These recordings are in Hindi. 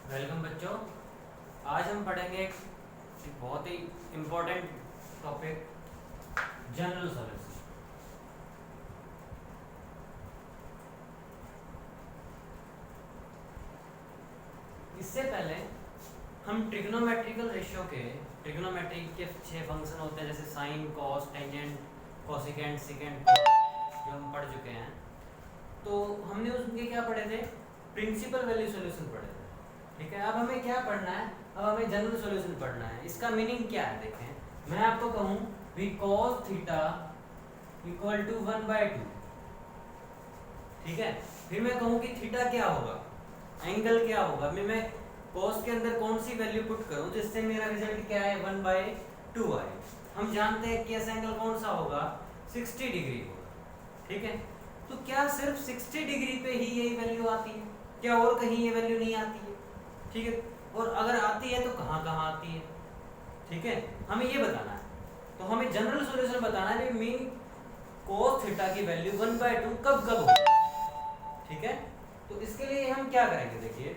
वेलकम बच्चों। आज हम पढ़ेंगे एक बहुत ही इम्पोर्टेंट टॉपिक, जनरल सॉल्यूशन। इससे पहले हम ट्रिग्नोमेट्रिकल रेशियो ट्रिग्नोमेट्री के 6 फंक्शन होते हैं, जैसे sine, cos, tangent, cosecant, secant, जो हम पढ़ चुके हैं। तो हमने उसके क्या पढ़े थे? प्रिंसिपल वैल्यू सॉल्यूशन पढ़े थे। ठीक है, अब हमें क्या पढ़ना है? अब हमें जनरल सॉल्यूशन पढ़ना है। इसका मीनिंग क्या है देखें। मैं आपको कहूं भी cos थीटा इक्वल टू 1/2। ठीक है, फिर मैं कहूं कि थीटा क्या होगा, एंगल क्या होगा। मैं cos के अंदर कौन सी वैल्यू पुट करूं जिससे मेरा रिजल्ट क्या है, 1/2 आए। हम जानते हैं कि ऐसा एंगल कौन सा होगा, 60 डिग्री होगा। ठीक है, तो क्या सिर्फ 60 डिग्री पे ही यही वैल्यू आती है? क्या और कहीं ये वैल्यू नहीं आती है? ठीक है, और अगर आती है तो कहाँ कहाँ आती है? ठीक है, हमें ये बताना है। तो हमें जनरल सॉल्यूशन बताना है, मीन cos थीटा की वैल्यू 1/2 कब कब होगी। ठीक है, तो इसके लिए हम क्या करेंगे, देखिए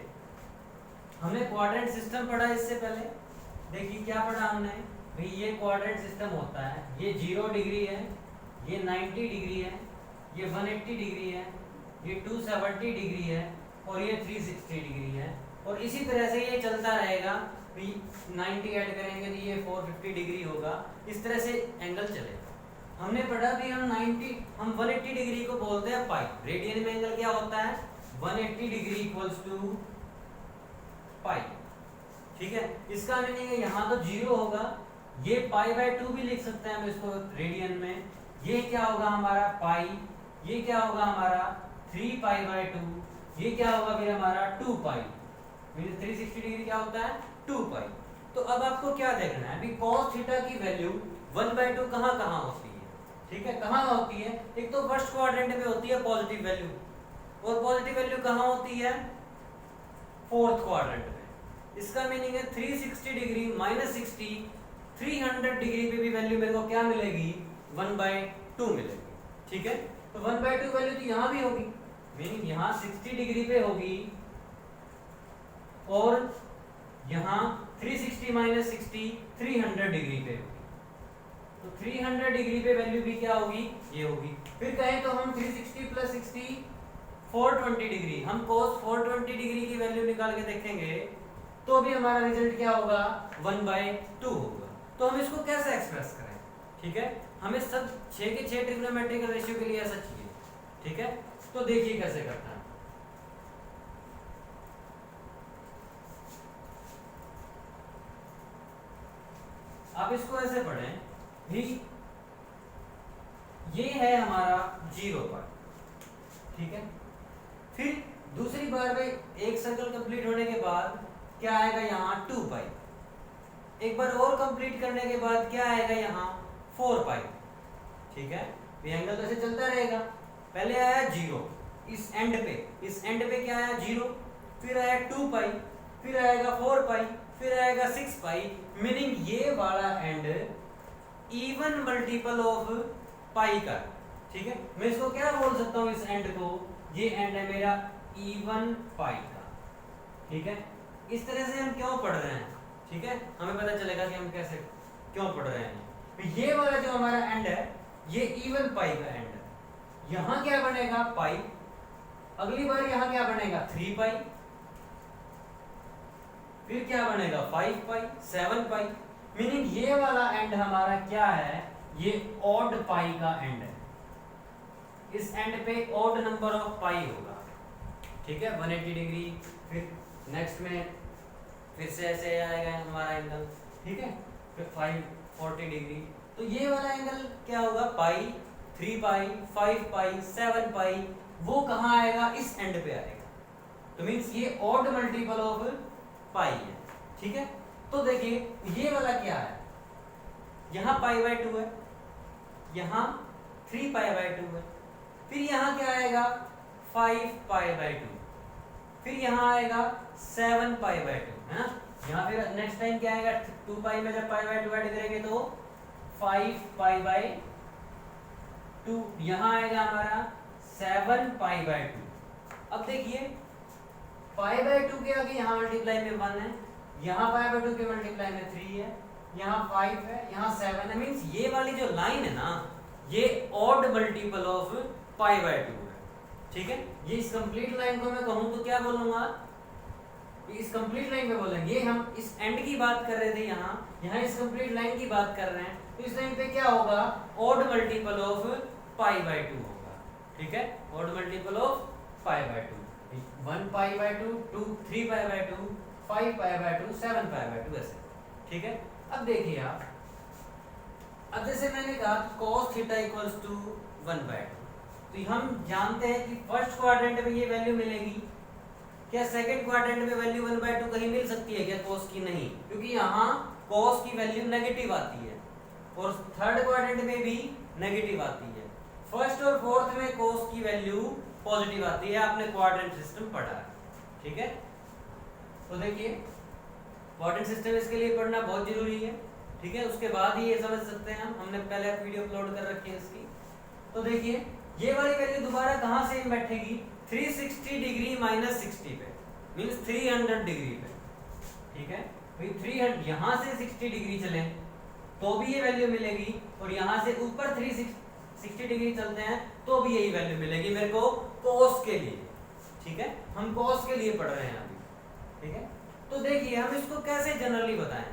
हमने क्वाड्रेंट सिस्टम पढ़ा इससे पहले। देखिए क्या पढ़ा हमने भाई, ये क्वाड्रेंट सिस्टम होता है, ये 0 डिग्री है, ये 90 डिग्री है, ये 180 डिग्री है, ये 270 डिग्री है और ये 360 डिग्री है। और इसी तरह से ये चलता रहेगा, 90 ऐड करेंगे तो ये 450 डिग्री होगा। इस तरह से एंगल चलेगा। हमने पढ़ा भी हम 180 डिग्री को बोलते हैं पाई। रेडियन में एंगल क्या होता है, 180 डिग्री इक्वल्स टू पाई। ठीक है, इसका मीनिंग है यहाँ तो 0 होगा, ये π/2 भी लिख सकते हैं हम इसको रेडियन में। ये क्या होगा हमारा पाई, ये क्या होगा हमारा 3π/2, ये क्या होगा फिर हमारा 2π। 360 डिग्री क्या होता है, 2π। तो अब आपको क्या देखना है, अभी cos थीटा की वैल्यू 1/2 कहाँ कहाँ होती है। ठीक है, कहाँ होती है? एक तो फर्स्ट क्वाड्रेंट में होती है पॉजिटिव वैल्यू, और पॉजिटिव वैल्यू कहाँ होती है, फोर्थ क्वाड्रेंट में। इसका मीनिंग है 360 डिग्री माइनस 60, 300 डिग्री पे भी वैल्यू मेरे को क्या मिलेगी, 1/2 मिलेगी। ठीक है, तो 1/2 वैल्यू तो यहाँ भी होगी, मीनिंग यहाँ 60 डिग्री पे होगी और यहाँ 360 माइनस 60 300 डिग्री पे होगी। तो 300 डिग्री पे वैल्यू भी क्या होगी, ये होगी। फिर कहें तो हम 360 प्लस 60 420 डिग्री, हम cos 420 डिग्री की वैल्यू निकाल के देखेंगे तो भी हमारा रिजल्ट क्या होगा, 1/2 होगा। तो हम इसको कैसे एक्सप्रेस करें? ठीक है, हमें सब 6 के 6 ट्रिग्नोमेट्रिकल रेशियो के लिए ऐसा चाहिए। ठीक है, तो देखिए कैसे करता है। आप इसको ऐसे पढ़ें भी, ये है हमारा 0 पर। ठीक है, फिर दूसरी बार में एक सर्कल कंप्लीट होने के बाद क्या आएगा यहाँ 2π। एक बार और कंप्लीट करने के बाद क्या आएगा यहाँ 4π। ठीक है, ये एंगल तो ऐसे चलता रहेगा। पहले आया 0 इस एंड पे क्या आया 0, फिर आया 2π, फिर आएगा 4π, फिर आएगा 6π। मीनिंग ये वाला एंड इवन मल्टीपल ऑफ पाई का। ठीक है, मैं इसको क्या बोल सकता हूँ, इस एंड को, ये एंड है मेरा इवन पाई का। ठीक है, इस तरह से हम क्यों पढ़ रहे हैं, ठीक है, हमें पता चलेगा कि हम कैसे क्यों पढ़ रहे हैं। तो ये वाला जो हमारा एंड है ये इवन पाई का एंड है। यहां क्या बनेगा, पाई। अगली बार यहां क्या बनेगा, 3π। फिर क्या बनेगा 5π, 7π। मीनिंग ये वाला एंड हमारा क्या है, ये ऑड पाई का एंड है। इस एंड पे ऑड नंबर ऑफ पाई होगा। ठीक है, 180 डिग्री। फिर नेक्स्ट में फिर से ऐसे आएगा हमारा एंगल। ठीक है, फिर 540 डिग्री। तो ये वाला एंगल क्या होगा, पाई, 3π, 5π, 7π। वो कहाँ आएगा, इस एंड पे आएगा। तो मीन्स ये ऑड मल्टीपल ऑफ पाई है। ठीक है, तो देखिए ये वाला क्या है, यहाँ π/2 है, यहाँ 3π/2 है, फिर यहाँ क्या आएगा 5π/2, फिर यहाँ आएगा 7π/2 है ना। यहाँ फिर नेक्स्ट टाइम क्या आएगा, 2π में जब π/2 ऐड करेंगे तो 5π/2। यहाँ आएगा हमारा 7π/2। अब देखिए पाई बाय 2 के आगे यहाँ मल्टीप्लाई में 1 है, यहाँ पाई बाय 2 के मल्टीप्लाई में 3 है, यहाँ 5 है, यहाँ 7 है। मींस ये वाली जो लाइन है ना, ये odd multiple of pi by 2 है। ठीक है, ये इस कंप्लीट लाइन को मैं कहूँ तो क्या बोलूंगा, इस कंप्लीट लाइन पे बोलेंगे। हम इस एंड की बात कर रहे थे, यहाँ इस कंप्लीट लाइन की बात कर रहे हैं, तो इस लाइन पे क्या होगा, odd multiple of pi by 2 होगा। ठीक है, odd multiple of pi by 2, 1 pi by 2, 2 3 pi by 2, 5 pi by 2, 7 pi by 2 ऐसे। ठीक है, अब देखिए आप, अब जैसे मैंने कहा cos theta equals to 1 by 2, तो हम जानते हैं कि फर्स्ट क्वाड्रेंट में ये वैल्यू मिलेगी। क्या सेकंड क्वाड्रेंट में वैल्यू 1 बाय 2 कहीं मिल सकती है क्या cos की? नहीं, क्योंकि यहाँ cos की वैल्यू नेगेटिव आती है और थर्ड क्वाड्रेंट में भी नेगेटिव आती है। फर्स्ट और फोर्थ में cos की वैल्यू पॉजिटिव आती है, आपने क्वाड्रेंट सिस्टम पढ़ा है। ठीक है, तो देखिए क्वाड्रेंट सिस्टम इसके लिए पढ़ना बहुत जरूरी है। ठीक है, उसके बाद ही ये समझ सकते हैं हम, हमने पहले वीडियो अपलोड कर रखी है इसकी। तो देखिए ये वाली वैल्यू दोबारा कहाँ से बैठेगी, 360 डिग्री माइनस 60 पे, मींस 300 डिग्री पे। ठीक है भाई, 300 यहाँ से 60 डिग्री चले तो भी ये वैल्यू मिलेगी, और यहाँ से ऊपर 360 डिग्री चलते हैं तो भी यही वैल्यू मिलेगी मेरे को cos के लिए। ठीक है, हम cos के लिए पढ़ रहे हैं अभी। ठीक है, तो देखिए हम इसको कैसे जनरली बताएं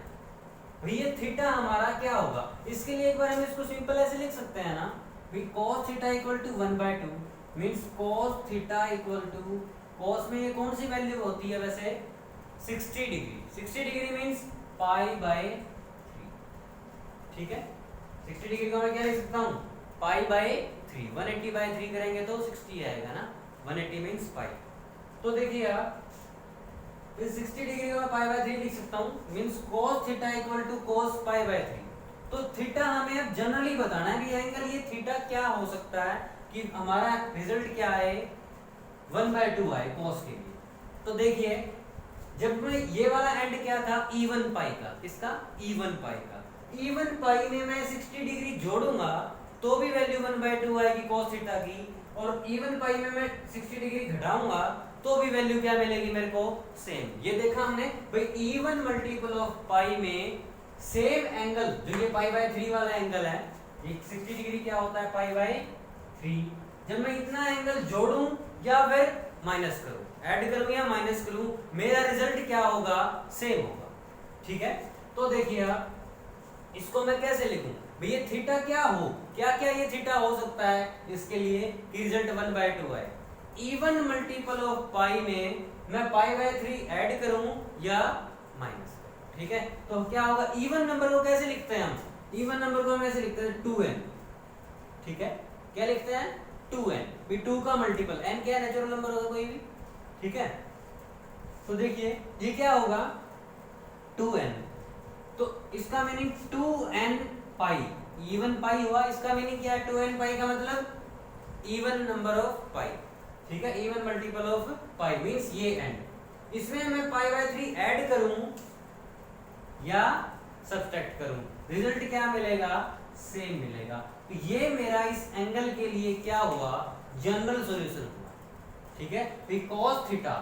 भाई, ये थीटा हमारा क्या होगा, इसके लिए एक बार हम इसको सिंपल ऐसे लिख सकते हैं ना भाई, cos theta equal to 1 by 2, means cos theta equal to, cos में ये कौन सी वैल्यू होती है वैसे, 60 degree. 60 degree means pi by 3। ठीक है, 60 डिग्री को मैं क्या लिख सकता हूँ, पाई बाय 3। 180 बाय 3 करेंगे तो 60 आएगा ना, 180 मींस पाई। तो देखिए आप, इस 60 डिग्री को मैं पाई बाय 3 लिख सकता हूँ, means cos theta equal to cos pi by 3। तो थीटा हमें अब जनरली बताना है कि एंगल ये थीटा क्या हो सकता है, कि हमारा रिजल्ट क्या है, 1 बाय 2 आए cos के लिए। तो देखिए जब मैं ये वाला एंड क्या था, इवन पाई का, किसका, इवन पाई का, इवन पाई में मैं 60 डिग्री जोड़ूंगा तो भी वैल्यू 1 बाय 2 आएगी cos थीटा की, और इवन पाई में मैं 60 डिग्री घटाऊंगा तो भी वैल्यू क्या मिलेगी मेरे को, सेम। ये देखा हमने भाई, इवन मल्टीपल ऑफ पाई में सेम एंगल, जो ये पाई बाय 3 वाला एंगल है, ये 60 डिग्री क्या होता है, पाई बाय 3। जब मैं इतना एंगल जोड़ूं या फिर माइनस करूं, ऐड करूं या माइनस करूं, मेरा रिजल्ट क्या होगा, सेम होगा। ठीक है, तो देखिए आप, इसको मैं कैसे लिखूं भाई, ये थीटा क्या हो, क्या क्या ये थीटा हो सकता है इसके लिए कि रिजल्ट 1 बाय 2 आए। इवन मल्टीपल ऑफ पाई में मैं पाई बाय 3 ऐड करूं या माइनस करूं। ठीक है, तो क्या होगा, इवन नंबर को कैसे लिखते हैं हम, इवन नंबर को हम ऐसे लिखते हैं 2n। ठीक है, क्या लिखते हैं, 2n, भी 2 का मल्टीपल, n क्या नेचुरल नंबर होगा कोई भी। ठीक है, तो देखिए ये क्या होगा, 2n, तो इसका मीनिंग 2n पाई, इवन पाई हुआ, इसका मीनिंग क्या है, 2n पाई का मतलब इवन नंबर ऑफ पाई। ठीक है, even multiple of pi means ये एंड, इसमें मैं पाई बाय 3 ऐड करूं या सब्ट्रैक्ट करूं, रिजल्ट क्या मिलेगा, सेम मिलेगा। तो ये मेरा इस एंगल के लिए क्या हुआ, जनरल सॉल्यूशन हुआ। ठीक है, तो cos थीटा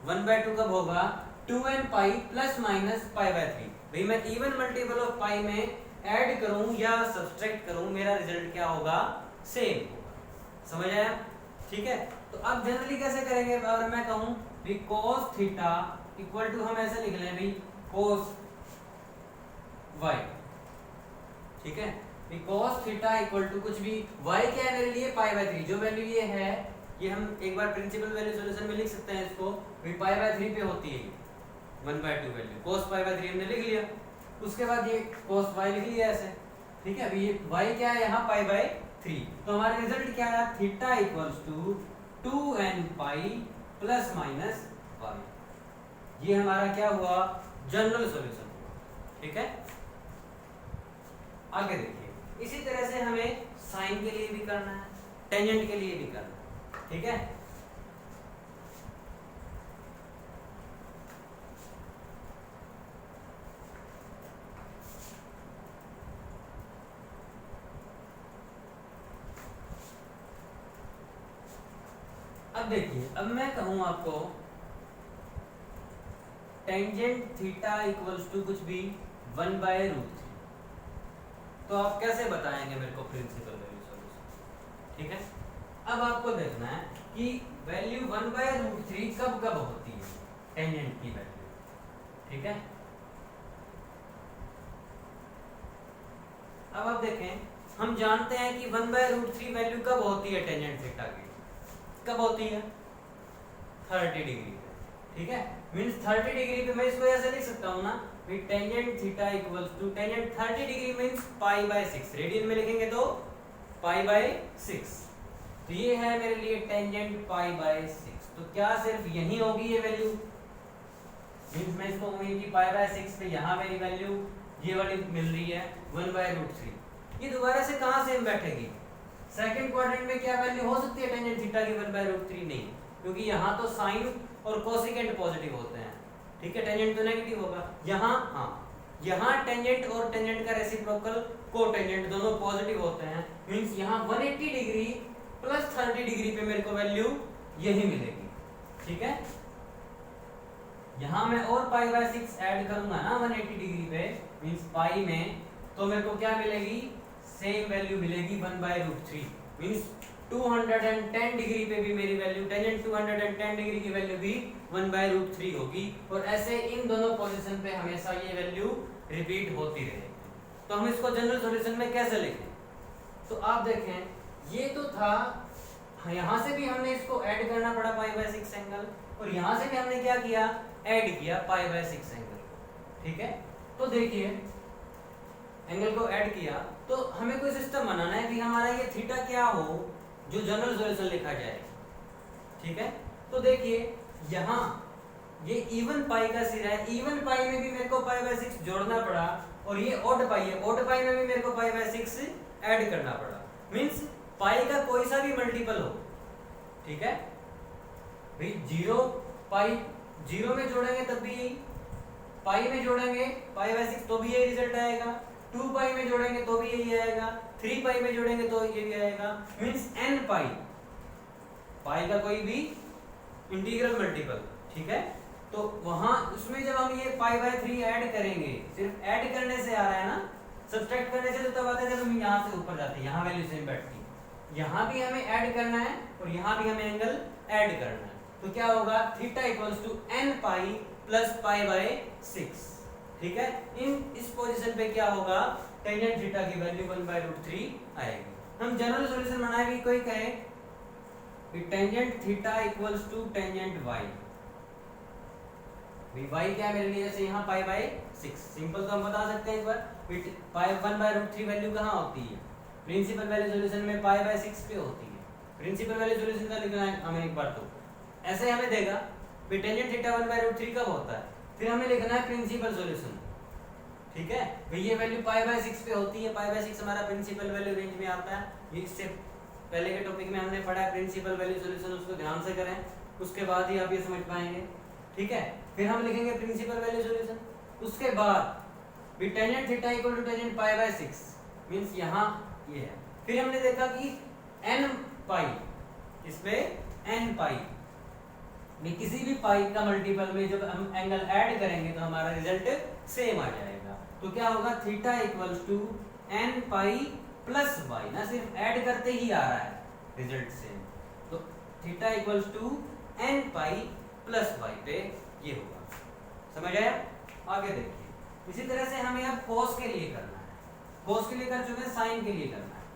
1 बाय 2 कब होगा, 2n pi plus minus pi by 3। भाई मैं इवन मल्टीपल ऑफ पाई में ऐड करूं या सब्ट्रैक्ट करूं, मेरा रिजल्ट क्या होगा, सेम होगा। समझ आया? ठीक है, तो अब जनरली कैसे करेंगे, अगर मैं कहूं भी cos थीटा इक्वल टू, हम ऐसे लिख लें भी cos y। ठीक है, भी cos थीटा इक्वल टू कुछ भी, y क्या है मेरे लिए, पाई बाय 3, जो वैल्यू ये है, ये हम एक बार प्रिंसिपल वैल्यू सॉल्यूशन में लिख सकते हैं इसको, भी पाई बाय 3 पे होती है 1 by 2 value, cos pi by 3 हमने लिख लिया, उसके बाद ये cos y लिख लिया ऐसे। ठीक है, अभी ये y क्या है यहाँ, पाई बाय 3, तो हमारा रिजल्ट क्या है, theta equals to 2n pi plus minus y। ये हमारा क्या हुआ, जनरल सॉल्यूशन हुआ। ठीक है, आगे देखिए, इसी तरह से हमें साइन के लिए भी करना है, टेंजेंट के लिए भी करना है। ठीक है, अब देखिए, अब मैं कहूं आपको टेंजेंट थीटा इक्वल्स टू कुछ भी 1/√3। तो आप कैसे बताएंगे मेरे को प्रिंसिपल वैल्यू सॉल्यूशन? ठीक है, अब आपको देखना है कि वैल्यू 1/√3 कब कब होती है टेंजेंट की वैल्यू। ठीक है, अब आप देखें, हम जानते हैं कि 1/√3 वैल्यू कब होती है टेंजेंट थीटा की, कब होती है 30 डिग्री पे। ठीक है, मींस 30 डिग्री पे मैं इसको ऐसे लिख सकता हूं ना, tangent theta equals to tangent 30 degree means π/6, radian में लिखेंगे तो π/6। तो ये है मेरे लिए टेंजेंट π/6। तो क्या सिर्फ यही होगी ये वैल्यू? मींस मैं इसको कहूंगी कि π/6 पे यहाँ मेरी वैल्यू ये वाली मिल रही है 1/√3। ये दोबारा से कहाँ सेम बैठेगी? सेकंड क्वाड्रेंट में क्या वैल्यू हो सकती है टेंजेंट थीटा की 1/√3? नहीं, क्योंकि यहाँ तो साइन और कोसेकेंट पॉजिटिव होते हैं। ठीक है, टेंजेंट तो नेगेटिव होगा। यहाँ हाँ, यहाँ टेंजेंट और टेंजेंट का रेसिप्रोकल कोटेंजेंट दोनों पॉजिटिव होते हैं। मींस यहाँ 180 डिग्री प्लस 30 डिग्री पे मेरे को वैल्यू यही मिलेगी। ठीक है, यहाँ मैं और π/6 ऐड करूंगा ना 180 डिग्री पे, मींस पाई में, तो मेरे को क्या मिलेगी? सेम वैल्यू मिलेगी 1/√3। मींस 210 डिग्री पे भी मेरी वैल्यू टेंजेंट 210 डिग्री की वैल्यू भी 1/√3 होगी। और ऐसे इन दोनों पोजीशन पे हमेशा ये वैल्यू रिपीट होती रहेगी। तो हम इसको जनरल सॉल्यूशन में कैसे लिखें? तो आप देखें, ये तो था, यहाँ से भी हमने इसको ऐड करना पड़ा π/6 एंगल, और यहाँ से भी हमने क्या किया? ऐड किया π/6 एंगल। ठीक है, तो देखिए एंगल को ऐड किया, तो हमें कोई सिस्टम बनाना है कि हमारा ये थीटा क्या हो जो जनरल सॉल्यूशन लिखा जाए। ठीक है, तो देखिए यहाँ ये इवन पाई का सिरा है, इवन पाई में भी मेरे को π/6 जोड़ना पड़ा, और ये ऑड पाई है, ऑड पाई में भी मेरे को π/6 ऐड करना पड़ा। मींस पाई का कोई सा भी मल्टीपल हो। ठीक है भाई, 0 में जोड़ेंगे तब भी यही, पाई में जोड़ेंगे π/6 तो भी यही रिजल्ट आएगा, 2 पाई में जोड़ेंगे तो भी यही आएगा, 3 पाई में जोड़ेंगे तो ये भी आएगा। मींस n पाई का कोई भी इंटीग्रल मल्टीपल। ठीक है, तो वहां उसमें जब हम ये π/3 ऐड करेंगे, सिर्फ ऐड करने से आ रहा है ना, सब्ट्रैक्ट करने से तो तब आता है जब हम यहाँ से ऊपर जाते हैं, यहाँ वैल्यू सेम बैठती है। यहाँ भी हमें ऐड करना है और यहाँ भी हमें एंगल ऐड करना है। तो क्या होगा? Theta equals to n pi plus π/6। ठीक है, इस पोजीशन पे क्या होगा? टेंजेंट थीटा की वैल्यू 1/√3 आएगी। हम जनरल सॉल्यूशन बनाए भी, कोई कहे कि tangent theta equals to tangent y। y क्या मेरे लिए? जैसे यहाँ π/6, सिंपल तो हम बता सकते हैं एक बार। 1/√3 वैल्यू कहाँ होती है? प्रिंसिपल वैल्यू सॉल्यूशन में π/6 पे होती है। प्रिंसिपल वैल्यू सॉल्यूशन का लिखना है हमें एक बार, तो ऐसे हमें देगा टेंजेंट थीटा 1/√3 कब होता है, फिर हमें लिखना है प्रिंसिपल सॉल्यूशन। ठीक है भाई, ये वैल्यू π/6 पे होती है, π/6 हमारा प्रिंसिपल वैल्यू रेंज में आता है। ये इससे पहले के टॉपिक में हमने पढ़ा है प्रिंसिपल वैल्यू सॉल्यूशन, उसको ध्यान से करें, उसके बाद ही आप ये समझ पाएंगे। ठीक है, फिर हम लिखेंगे प्रिंसिपल वैल्यू सॉल्यूशन, उसके बाद tangent theta equal to tangent π/6 means यहाँ ये है। फिर हमने देखा कि n पाई, इसमें n पाई में किसी भी पाई का मल्टीपल में जब हम एंगल ऐड करेंगे तो हमारा रिजल्ट सेम आ जाएगा। तो क्या होगा? Theta equals to n pi plus y, ना सिर्फ ऐड करते ही आ रहा है रिजल्ट सेम। तो theta equals to n pi plus y पे ये होगा। समझ आया? आगे देखिए, इसी तरह से हमें अब cos के लिए करना है। cos के लिए कर चुके हैं, sin के लिए करना है।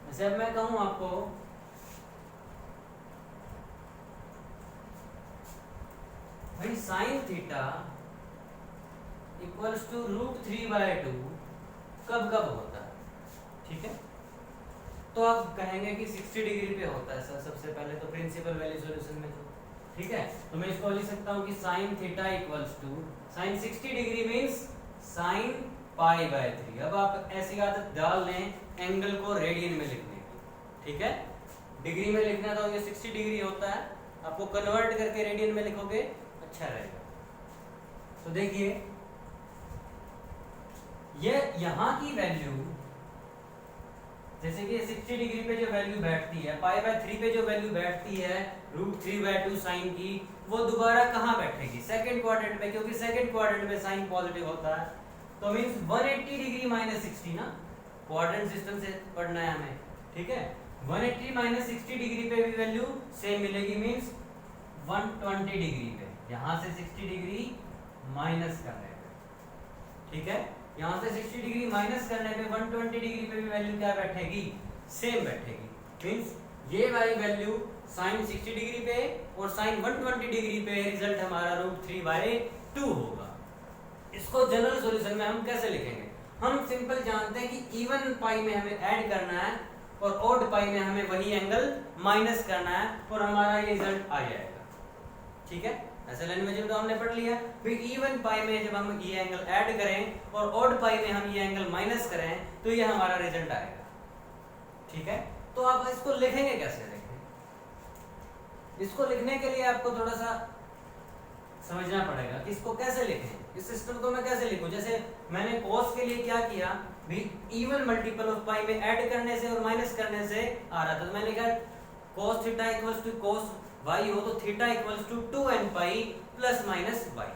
जैसे अब मैं कहूं आपको भाई sin थीटा इक्वल्स टू √3/2 कब कब होता है? ठीक है, तो आप कहेंगे कि 60 डिग्री पे होता है सर, सबसे पहले तो प्रिंसिपल वैल्यू सॉल्यूशन में। तो ठीक है, तो मैं इसको लिख सकता हूँ कि sin theta equals to sin 60 degree means sin π/3। अब आप ऐसी आदत डाल लें एंगल को रेडियन में लिखने की। ठीक है, डिग्री में लिखना तो ये 60 डिग्री होता है, आपको कन्वर्ट करके रेडियन में लिखोगे अच्छा रहेगा। तो देखिए ये यहाँ की वैल्यू, जैसे कि 60 डिग्री पे जो वैल्यू बैठती है, π/3 पे जो वैल्यू बैठती है √3/2 साइन की वो दोबारा कहाँ बैठेगी, सेकंड क्वाड्रेंट में, क्योंकि सेकंड क्वाड्रेंट में साइन पॉजिटिव होता है। तो मींस 180 डिग्री माइनस 60 ना, क्वाड्रेंट सिस्टम से पढ़ना है हमें, ठीक है। 180 माइनस 60 डिग्री पे भी वैल्यू सेम मिलेगी, मींस 120 डिग्री पे, यहाँ से 60 डिग्री माइनस करने पे, ठीक है, यहाँ से 60 डिग्री माइनस करने पे 120 डिग्री पे भी वैल्यू क्या बैठेगी, सेम बैठेगी। मींस ये वाली वैल्यू साइन 60 डिग्री पे और साइन 120 डिग्री पे रिजल्ट हमारा √3/2 होगा। इसको जनरल सॉल्यूशन में हम कैसे लिखेंगे, हम सिंपल जानते हैं कि इवन पाई में हमें ऐड करना है और ऑड पाई में हमें वही एंगल माइनस करना है और हमारा ये रिजल्ट आ जाएगा, ठीक है। ऐसे लैंग्वेज में तो हमने पढ़ लिया, फिर इवन पाई में जब हम ये एंगल ऐड करें और ऑड पाई में हम ये एंगल माइनस करें तो ये हमारा रिजल्ट आएगा, ठीक है। तो आप इसको लिखेंगे कैसे, इसको लिखने के लिए आपको थोड़ा सा समझना पड़ेगा कि इसको कैसे लिखें, इस सिस्टम को मैं कैसे लिखूं। जैसे मैंने cos के लिए क्या किया भी, इवन मल्टीपल ऑफ पाई में ऐड करने से और माइनस करने से आ रहा था, तो मैंने लिखा cos theta equals to cos y हो तो theta equals to 2n pi plus minus y।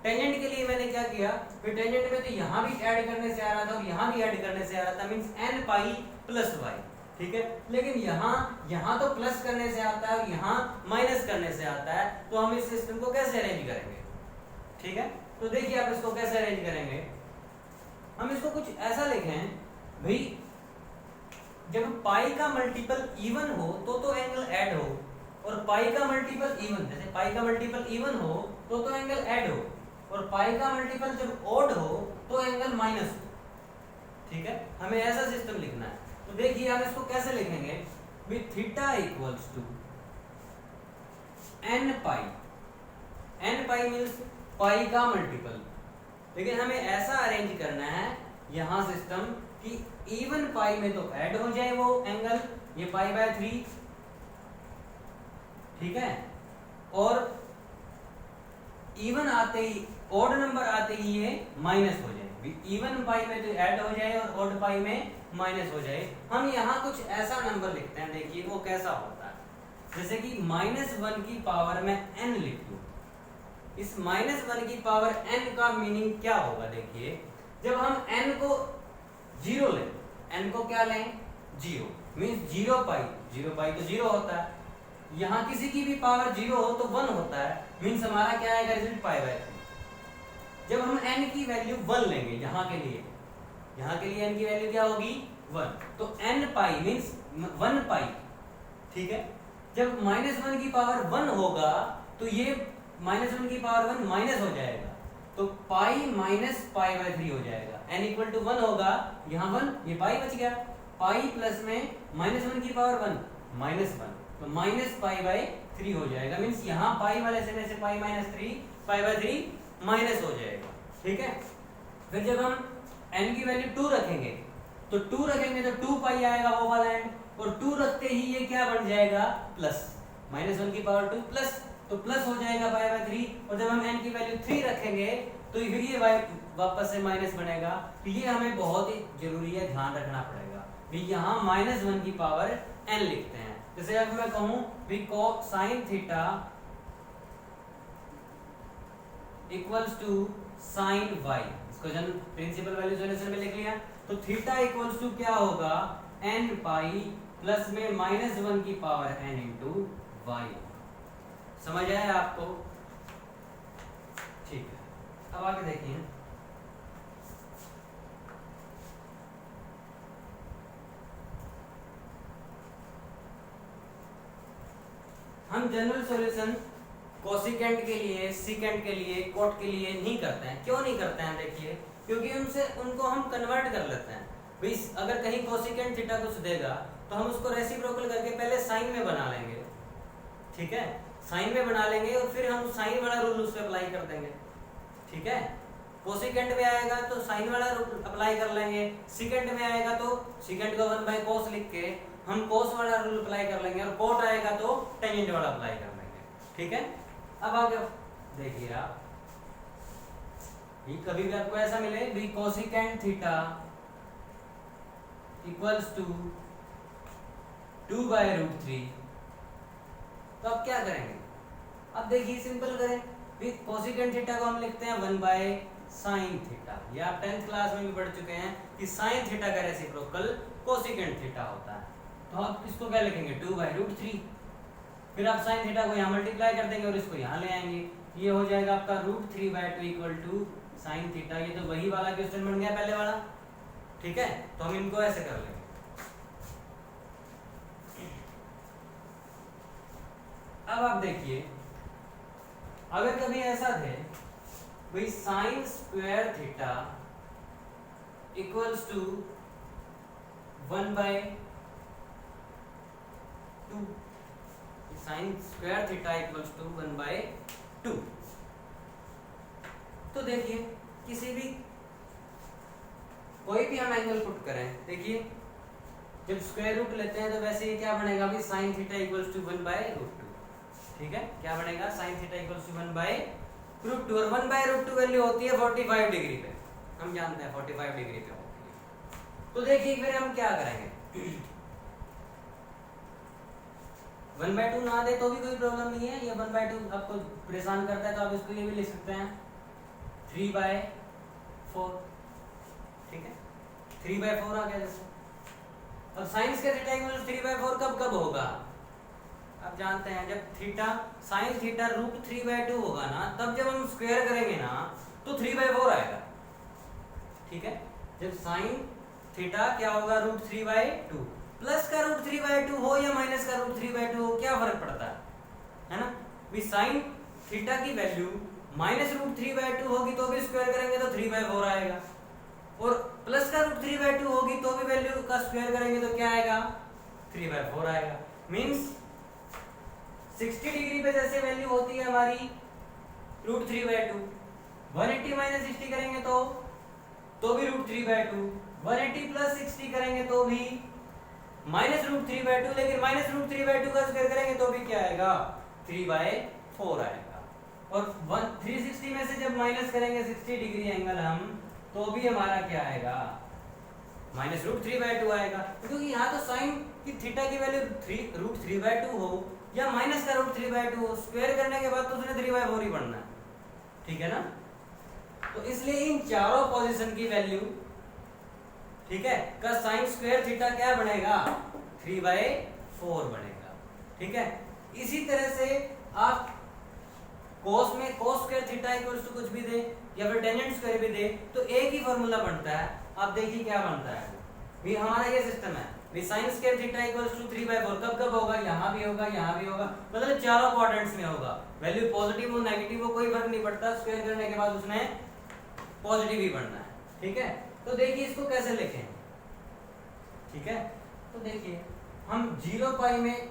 Tangent के लिए मैंने क्या किया, फिर टेंजेंट में तो यहाँ भी ऐड करने से आ रहा था और यहाँ भी ऐड करने से आ रहा था, means n pi plus y, ठीक है। लेकिन यहाँ तो प्लस करने से आता है और यहाँ माइनस करने से आता है, तो हम इस सिस्टम को कैसे अरेंज करेंगे, ठीक है। तो देखिए आप इसको कैसे अरेंज करेंगे, हम इसको कुछ ऐसा लिखें भाई, जब पाई का मल्टीपल इवन हो तो एंगल ऐड हो, और पाई का मल्टीपल इवन, जैसे पाई का मल्टीपल इवन हो तो एंगल ऐड हो, और पाई का मल्टीपल जब ऑड हो तो एंगल माइनस हो, ठीक है। हमें ऐसा सिस्टम लिखना है। तो देखिए हम इसको कैसे लिखेंगे, with theta equals to n pi means pi का मल्टीपल, लेकिन हमें ऐसा अरेंज करना है यहाँ सिस्टम कि इवन पाई में तो ऐड हो जाए वो एंगल, ये π/3, ठीक है, और इवन आते ही, ऑड नंबर आते ही ये माइनस हो जाए, इवन पाई में तो ऐड हो जाए और ऑड पाई में माइनस हो जाए। हम यहाँ कुछ ऐसा नंबर लिखते हैं, देखिए वो कैसा होता है, जैसे कि -1 की पावर में n लिख दूं। इस -1 की पावर n का मीनिंग क्या होगा, देखिए जब हम n को 0 लें, n को क्या लें 0, मींस 0 पाई तो 0 होता है, यहाँ किसी की भी पावर 0 हो तो 1 होता है, मींस हमारा क्या आएगा रिजल्ट π/3। जब हम n की वैल्यू 1 लेंगे, यहाँ के लिए n की वैल्यू क्या होगी 1, तो n पाई मींस 1 पाई, ठीक है। जब -1 की पावर 1 होगा तो ये -1 की पावर 1 माइनस हो जाएगा, तो पाई माइनस π/3 हो जाएगा, n इक्वल टू 1 होगा, यहाँ 1, ये पाई बच गया, पाई प्लस में -1 की पावर 1 -1, तो -π/3 हो जाएगा, मींस यहाँ पाई वाले से पाई -3 π/3 माइनस हो जाएगा, ठीक है। फिर जब हम n की वैल्यू 2 रखेंगे तो 2 रखेंगे तो 2 पाई आएगा वो वाला एंड, और 2 रखते ही ये क्या बन जाएगा प्लस, -1 की पावर 2 प्लस, तो प्लस हो जाएगा π/3, और जब हम n की वैल्यू 3 रखेंगे तो फिर ये वापस से माइनस बनेगा। तो ये हमें बहुत ही जरूरी है, ध्यान रखना पड़ेगा भी, यहाँ -1 की पावर n लिखते हैं। जैसे अगर मैं कहूँ भी sin theta equals to sin y, इसको जन प्रिंसिपल वैल्यू सॉल्यूशन में लिख लिया, तो थीटा इक्वल्स टू क्या होगा n पाई प्लस में -1 की पावर n इंटू y। समझ आया आपको, ठीक है। अब आगे देखिए, हम जनरल सॉल्यूशन कोसिकेंट के लिए, सीकेंट के लिए, कोट के लिए नहीं करते हैं। क्यों नहीं करते हैं, देखिए क्योंकि उनको हम कन्वर्ट कर लेते हैं भाई, अगर कहीं कोसिकेंट थीटा कुछ देगा तो हम उसको रेसिप्रोकल करके पहले साइन में बना लेंगे, ठीक है, साइन में बना लेंगे और फिर हम साइन वाला रूल उस पर अप्लाई कर देंगे, ठीक है। कोसिकेंट में आएगा तो साइन वाला रूल अप्लाई कर लेंगे, सीकेंट में आएगा तो सीकेंट को 1/cos लिख के हम cos वाला रूल अप्लाई कर लेंगे, और कोट आएगा तो टेंजेंट वाला अप्लाई कर लेंगे, ठीक है। अब आगे देखिए आप, कभी भी आपको ऐसा मिले भी कोसिकेंट थीटा इक्वल्स टू 2/√3 तो अब क्या करेंगे, अब देखिए सिंपल करें, कोसिकेंट थीटा को हम लिखते हैं 1 बाय साइन थीटा। ये आप 10th क्लास में भी पढ़ चुके हैं कि साइन थीटा का रेसिप्रोकल कोसिकेंट थीटा होता है। तो आप इसको क्या लिखेंगे 2 बाय रूट 3, फिर आप साइन थीटा को यहाँ मल्टीप्लाई कर देंगे और इसको यहाँ ले आएंगे, ये हो जाएगा आपका root 3 by 2 equal to sine theta. ये तो वही वाला क्वेश्चन बन गया पहले वाला, ठीक है। तो हम इनको ऐसे कर लेंगे। अब आप देखिए, अगर कभी ऐसा थे भाई sine square theta equals to 1 by 2, sine square theta equals to 1 by 2, तो देखिए किसी भी कोई भी हम एंगल पुट करें, देखिए जब स्क्वायर रूट लेते हैं तो वैसे ये क्या बनेगा भी sine theta equals to 1 by root 2, ठीक है। क्या बनेगा sine theta equals to 1 by root 2, और 1 बाय रूट 2 वैल्यू होती है 45 डिग्री पे, हम जानते हैं 45 डिग्री पे होती है। तो देखिए फिर हम क्या करेंगे 1 बाय 2 ना दे तो भी कोई प्रॉब्लम नहीं है, ये 1 बाय 2 आपको परेशान करता है तो आप इसको ये भी लिख सकते हैं 3 बाय 4, ठीक है। 3 बाय 4 आ गया जैसे। अब साइंस का थीटा इक्वल 3 बाय 4 कब होगा, आप जानते हैं जब theta sine theta root 3 by 2 होगा ना, तब जब हम स्क्वायर करेंगे ना तो 3 बाय 4 आएगा, ठीक है। जब साइन थीटा क्या होगा रूट 3 बाय 2, प्लस का रूट 3 बाय 2 हो या माइनस का रूट 3 बाय 2 हो, क्या फर्क पड़ता है ना। भी साइन थीटा की वैल्यू माइनस रूट 3 बाय 2 होगी तो भी स्क्वायर करेंगे तो 3 बाय 4 आएगा, और प्लस का रूट 3 बाय 2 होगी तो भी वैल्यू का स्क्वायर करेंगे तो क्या आएगा 3 बाय 4 आएगा। मींस 60 डिग्री पे जैसे वैल्यू होती है हमारी रूट 3 बाय 2, 180 माइनस 60 करेंगे तो भी रूट 3 बाय 2, 180 प्लस 60 करेंगे तो भी माइनस रूट 3 बाय 2, लेकिन माइनस रूट 3 बाय 2 का स्क्वायर करेंगे तो भी क्या आएगा 3 बाय 4 आएगा। और 360 में से जब माइनस करेंगे 60 डिग्री एंगल हम, तो भी हमारा क्या आएगा माइनस रूट 3 बाय 2 आएगा, क्योंकि यहाँ तो साइन की थीटा की वैल्यू रूट 3 बाय 2 हो या माइनस का रूट 3 बाय 2 हो, स्क्वायर करने के बाद तो उसने 3 बाय 4 ही पढ़ना है, ठीक है ना। तो इसलिए इन चारों पोजीशन की वैल्यू, ठीक है, का साइन स्क्वायर थीटा क्या बनेगा 3 बाय 4 बनेगा, ठीक है। इसी तरह से आप कोस में cos square theta equals to कुछ भी दे या फिर टेंजेंट स्क्वायर भी दे तो एक ही फॉर्मूला बनता है। आप देखिए क्या बनता है, भी हमारा ये सिस्टम है भी sine square theta equals to 3 by 4 कब होगा, यहाँ भी होगा, यहाँ भी होगा, मतलब चारों क्वाड्रेंट्स में होगा। वैल्यू पॉजिटिव हो नेगेटिव हो कोई फर्क नहीं पड़ता, स्क्वायर करने के बाद उसने पॉजिटिव ही बनना है, ठीक है। तो देखिए इसको कैसे लिखें, ठीक है। तो देखिए हम 0 पाई में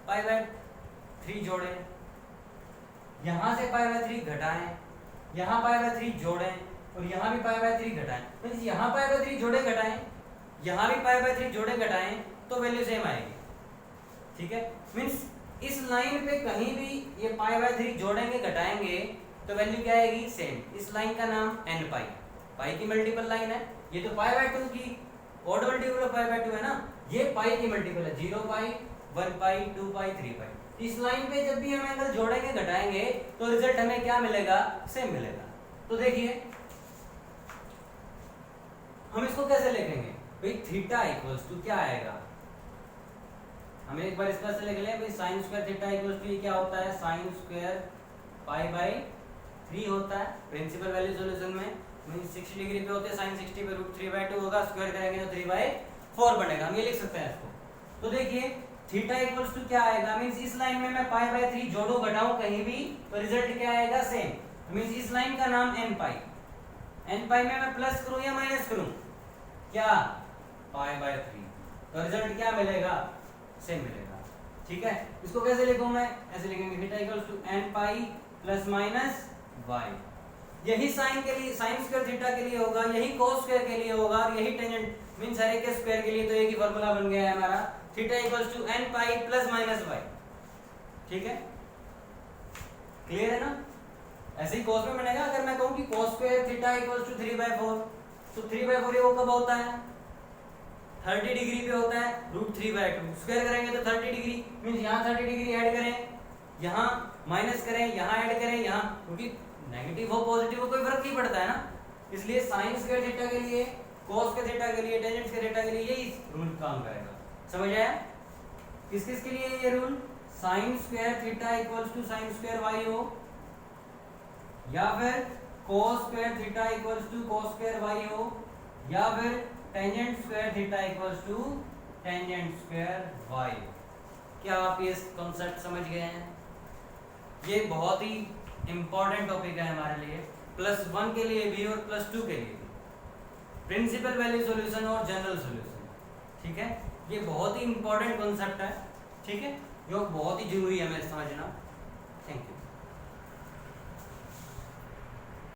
पाई बाय 3 जोड़े, यहाँ से पाई बाय 3 घटाएं, यहाँ पाई बाय 3 जोड़ें और यहाँ भी पाई बाय 3 घटाएं, तो यहाँ पाई बाय 3 जोड़े घटाएं, यहाँ भी पाई बाय 3 जोड़े घटाएं तो वैल्यू सेम आएगी, ठीक है। मींस इस लाइन पे कहीं भी ये पाई बाय 3 जोड़ेंगे घटाएंगे तो वैल्यू क्या आएगी सेम। इस लाइन का नाम n पाई, पाई की मल्टीपल लाइन है, ये तो पाई बाय 2 की odd multiple of pi by 2 है ना, ये पाई की मल्टीपल है, 0 पाई 1 पाई 2 पाई 3 पाई। इस लाइन पे जब भी हम एंगल जोड़ेंगे घटाएंगे तो रिजल्ट हमें क्या मिलेगा सेम मिलेगा। तो देखिए हम इसको कैसे लिखेंगे भाई थीटा इक्वल्स टू क्या आएगा, हमें एक बार इसका से लिख लें भाई sine square theta equals to क्या होता है साइन स्क्वायर पाई बाय 3 होता है प्रिंसिपल वैल्यू सॉल्यूशन में, मींस 60 डिग्री पे होते हैं, साइन 60 पे रूट 3 बाय 2 होगा, स्क्वायर करेंगे तो 3 बाय 4 बनेगा, हम ये लिख सकते हैं इसको। तो देखिए थीटा इक्वल्स टू क्या आएगा, मींस इस लाइन में मैं पाई बाय 3 जोड़ू घटाऊं कहीं भी तो रिजल्ट क्या आएगा सेम। मींस इस लाइन का नाम n पाई में मैं प्लस करूं या माइनस करूं क्या पाई बाय 3, तो रिजल्ट क्या मिलेगा सेम मिलेगा, ठीक है। इसको कैसे लिखूं मैं, ऐसे लिखेंगे theta equals to n pi plus minus y। यही साइन के लिए साइन स्क्वायर थीटा के लिए होगा, यही कोस स्क्वायर के लिए होगा और यही टेंजेंट मींस हर एक के स्क्वायर के लिए, तो एक ही फार्मूला बन गया है हमारा theta equals to n pi plus minus y, ठीक है। क्लियर है ना। ऐसे ही कोस में बनेगा, अगर मैं कहूं कि cos square theta equals to 3 by 4 तो 3 बाय 4 ये वो कब होता है 30 डिग्री पे होता है रूट 3 बाय 2, स्क्वायर करेंगे तो 30 डिग्री मींस यहाँ 30 डिग्री ऐड करें यहाँ माइनस करें, यहाँ ऐड करें, यहाँ, क्योंकि नेगेटिव हो पॉजिटिव हो कोई फर्क नहीं पड़ता है ना, इसलिए साइन स्क्वायर थीटा के लिए, कॉस के थीटा के लिए, टेंजेंट के थीटा के लिए यही रूल काम करेगा। समझ आया? किस किस के लिए ये rule? Sine square theta equals to sine square y हो, या फिर cos square theta equals to cos square y हो, या फिर tangent square theta equals to tangent square y. क्या आप ये कॉन्सेप्ट समझ गए हैं? ये बहुत ही इंपॉर्टेंट टॉपिक है हमारे लिए, +1 के लिए भी और +2 के लिए भी, प्रिंसिपल वैल्यू सॉल्यूशन और जनरल सॉल्यूशन। ठीक है, ये बहुत ही इंपॉर्टेंट कॉन्सेप्ट है। ठीक है, जो बहुत ही जरूरी है हमें समझना। Thank you.